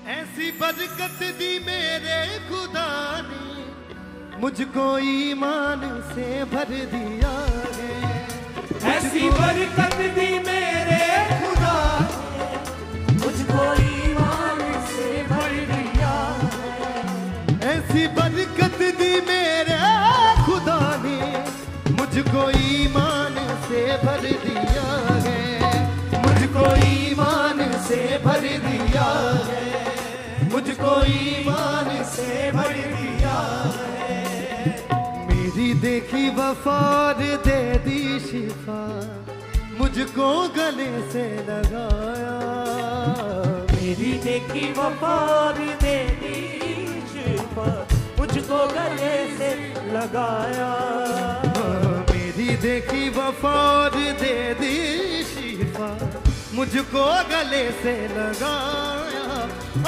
ऐसी बरकत दी मेरे खुदा ने, मुझको ईमान से भर दिया है। ऐसी बरकत दी मेरे खुदा ने, मुझको ईमान से भर दिया है। ऐसी बरकत दी मेरे खुदा ने, मुझको ईमान से भर दिया है। मुझको ईमान से भर दिया है। मुझको ईमान से भर दिया है। मेरी देखी वफार दे दी शिफा, मुझको गले से लगाया। मेरी देखी वफार दे दी शिफा, मुझको गले से लगाया। मेरी देखी वफार दे दी शिफा, मुझको गले से लगाया।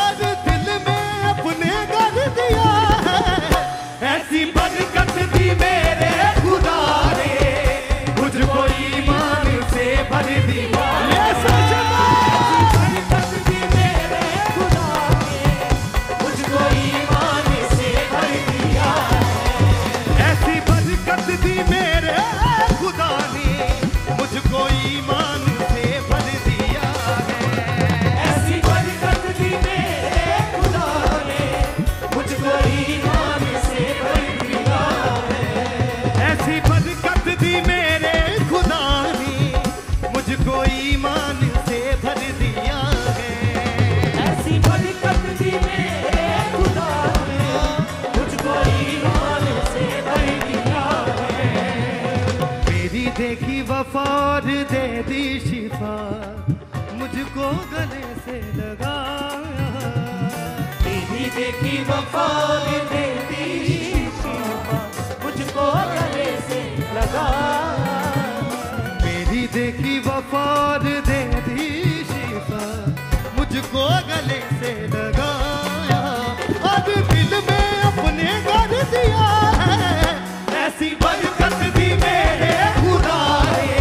और दिल में अपने कर दिया है। ऐसी बरकत दी मेरे खुदा ने, मुझको ईमान से भर दिया। बरकत दी मेरे खुदा ने, मुझको ईमान से भर दिया है। ऐसी बरकत दी मेरे खुदा ने, मुझको ईमान से भर दिया है। ऐसी बरकत दी मेरे खुदा ने, मुझको ईमान से भर दिया है। ऐसी बरकत दी मेरे खुदा ने, मुझको ईमान से भर दिया है। ऐसी बरकत दी मेरे खुदा ने, मुझको ईमान से भर दिया है। मेरी देखी वफार दे दी शिफा, मुझको गले से लगाया। मेरी देखी वफार दे दी शिफा, मुझको गले से लगाया। मेरी देखी वफार दे दी शिफा, मुझको गले से लगाया। अब दिल में अपने कर दिया है। ऐसी बरकत दी मेरे खुदा ने,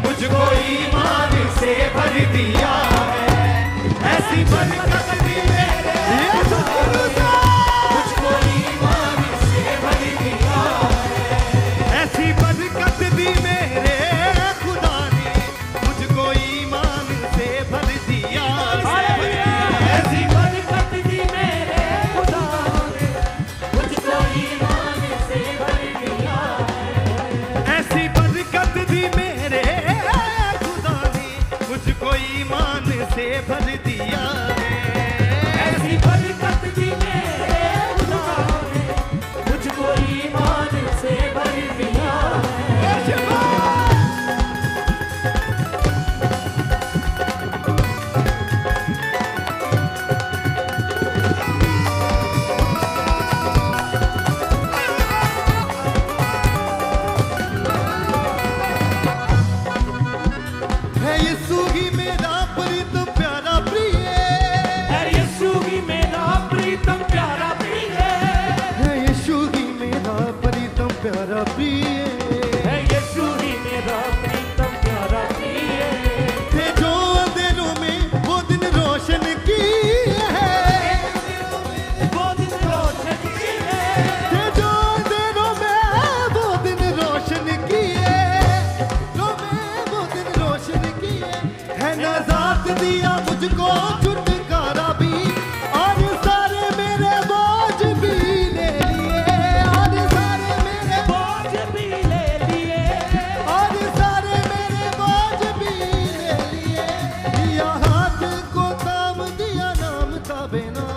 मुझको ईमान से भर दिया है। ऐसी बरकत दी मेरे खुदा ने, मुझको ईमान से भर दिया है। ऐसी बरकत दी मेरे खुदा ने, मुझको ईमान से भर दिया है। ऐसी बरकत दी मेरे खुदा ने, मुझको ईमान से भर दिया है। ऐसी बरकत दी मेरे खुदा ने, मुझको ईमान से भर दिया है। ऐसी बरकत दी मेरे खुदा ने, मुझको ईमान से भर दिया है। है यीशु ही मेरा प्रीतम प्यारा प्रिय। है यीशु ही मेरा प्रीतम प्यारा प्रिय। है यीशु ही मेरा प्रीतम प्यारा प्रिय। है यीशु ही मेरा प्रीतम प्यारा प्रिय। थे जो अंधेरों में वो दिन रोशन की है। वो दिन रोशन की है। थे जो अंधेरों में वो दिन रोशन की है। वो दिन रोशन की है नजात दिया मुझको छुटकारा भी। और सारे मेरे बोझ भी ले लिए। और सारे मेरे बोझ भी ले लिए। और सारे मेरे बोझ भी ले लिए। दिया हाथ को थाम दिया नाम था बिना।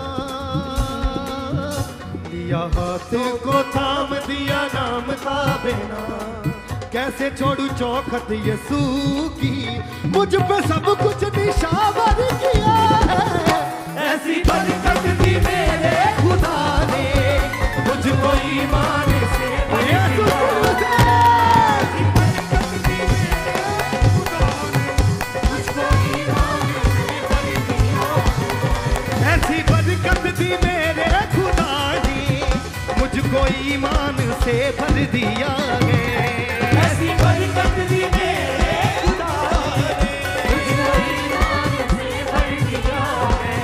दिया हाथ को थाम दिया नाम था बिना। कैसे छोड़ू चौखट यीशु की, मुझ पे सब कुछ निशावर किया है। ऐसी बरकत दी मेरे खुदा ने, मुझको ईमान से भर दिया। ऐसी बरकत दी मेरे खुदा ने, मुझको ईमान से भर दिया है। ऐसी बरकत दी मेरे खुदा ने, मुझको ईमान से भर दिया है। ऐसी बरकत दी मेरे खुदा ने, मुझको ईमान से भर दिया है।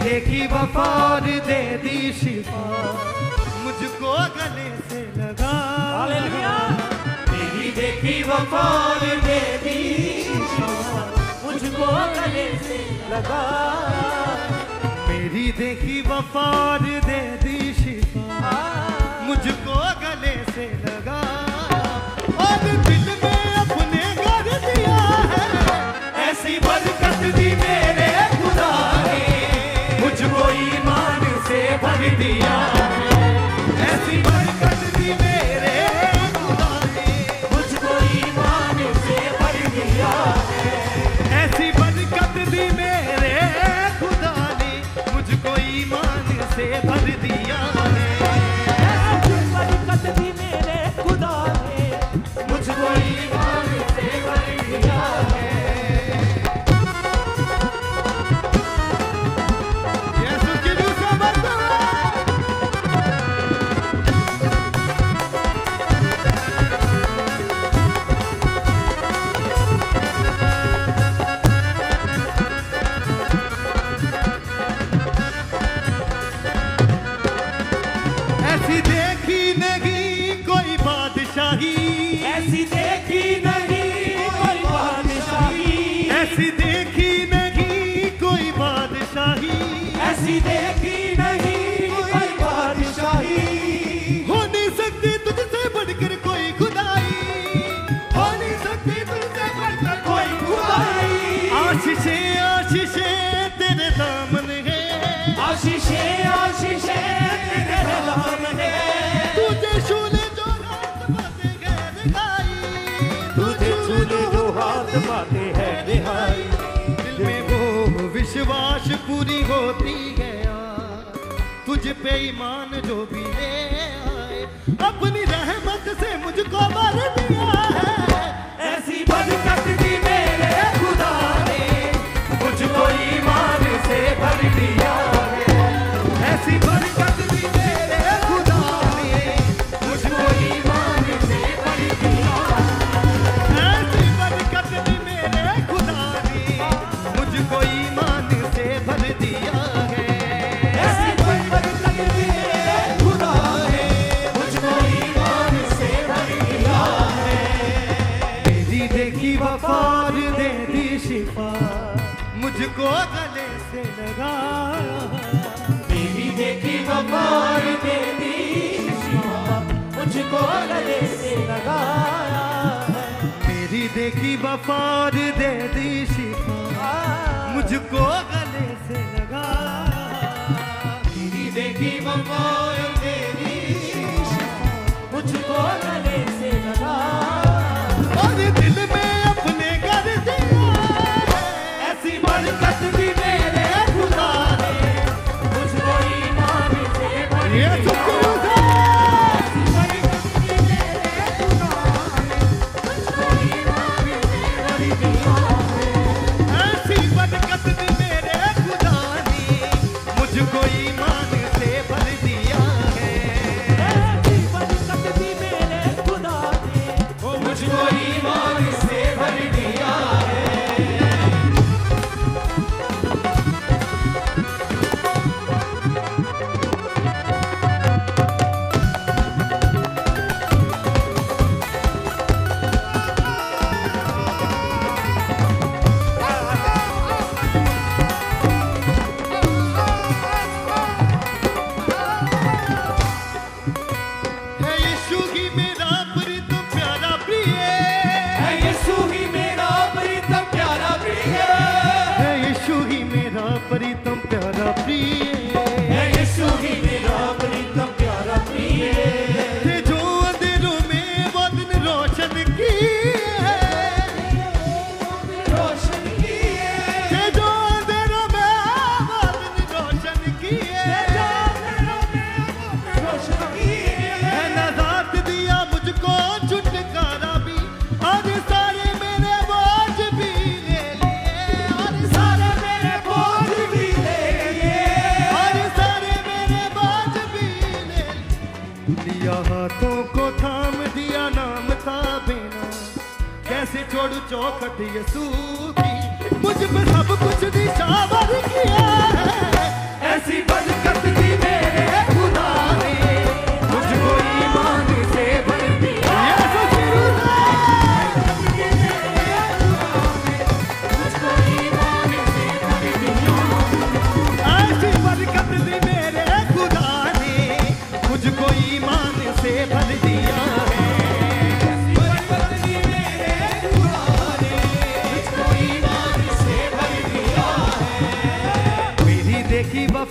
देखी वफा और दे दी शिफा, मुझको गले से लगा। हालेलुया। तेरी देखी वफा और दे दी शिफा, मुझको गले से लगा। मेरी देखी वफा और दे दी शिफा, मुझको गले से लगा। और दिल में अपने घर दिया है, ऐसी बरकत दी मेरे खुदा ने, मुझको ईमान से भर दिया है। ऐसी बरकत दी मेरे खुदा ने, मुझको ईमान से भर दिया है। ऐसी बरकत दी मेरे खुदा ने, मुझको ईमान से भर दिया है। ऐसी बरकत दी मेरे खुदा ने, मुझको ईमान से भर दिया है। यीशु की दूसरा बरकत। ऐसी देखी नहीं कोई बादशाही, ऐसी देखी नहीं कोई बादशाही, ऐसी देखी नहीं कोई बादशाही, ऐसी देखी नहीं कोई बादशाही। हो नहीं सकती तुझसे बढ़कर कोई खुदाई, हो नहीं सकती तुझसे बढ़कर कोई खुदाई, आशीषें आशीषें तेरे दामन है, आशीषें आशीषें तेरे दामन है। तुझे छूने जो हाथ पाते गैर गाई, तुझे छूने जो हाथ पाते हैं रिहाई। दिल में वो विश्वास पूरी होती है यार, तुझ पे ईमान जो भी ले आए, अपनी रहमत से मुझको भर दिया है। ऐसी बरकत दी मेरे खुदा ने, मुझको ईमान से भर दिया है। ऐसी बरकत दी मेरे खुदा ने, मुझको ईमान से भर दिया है। ऐसी बरकत दी मेरे खुदा ने, मुझको ईमान से भर दिया है। ऐसी बरकत दी मेरे खुदा ने, मुझको ईमान से भर दिया है। मेरी देखी वफा और दे दी शिफा, मुझको गले से लगा। मेरी देखी वफा और दे दी शिफा, मुझको गले से लगाया है। मेरी देखी वफा और दे दी शिफा, मुझको गले से लगा। मेरी देखी वफा और दे दी शिफा, मुझको गले से लगाया। और दिल में अपने कर दिया है, ऐसी बरकत दी मेरे खुदा ने, मुझको ईमान से भर ये दिया। सुकून है। ऐसी बरकत दी मेरे खुदा ने, मुझको ईमान से भर दिया है। ऐसी बरकत दी मेरे खुदा ने, मुझको ईमान से भर दिया है। ऐसी बरकत दी मेरे खुदा ने, मुझको ईमान से भर दिया है। है यीशु ही मेरा प्रीतम प्यारा प्रिय, है यीशु ही मेरा प्रीतम प्यारा प्रिय, है यीशु ही मेरा प्रीतम प्यारा प्रिय। है यीशु ही मेरा प्रीतम प्यारा प्रिय। थे जो अंधेरों में वो दिन रोशन किए, रोशन किए, थे जो अंधेरों में वो दिन रोशन किए। रोशन किए। है नजात दिया मुझको छुटकारा भी, और सारे मेरे बोझ भी ले लिए, और सारे मेरे बोझ भी ले लिए, और सारे मेरे बोझ भी ले लिया। हाथों को थाम दिया, नाम था बिना, कैसे छोड़ू चौखट यीशु की, मुझ पे सब कुछ निशावर किया है।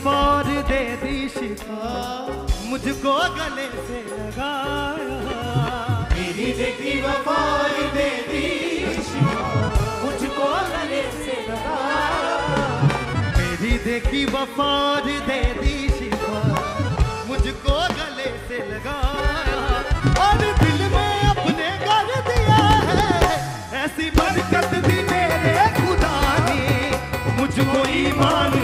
वफा और दे दी शिफा, मुझको गले से लगाया। मेरी देखी वफा और दे दी शिफा, मुझको गले से लगाया। मेरी देखी वफा और दे दी शिफा, मुझको गले से लगाया। और दिल में अपने कर दिया है, ऐसी बरकत दी मेरे खुदा ने मुझको ईमान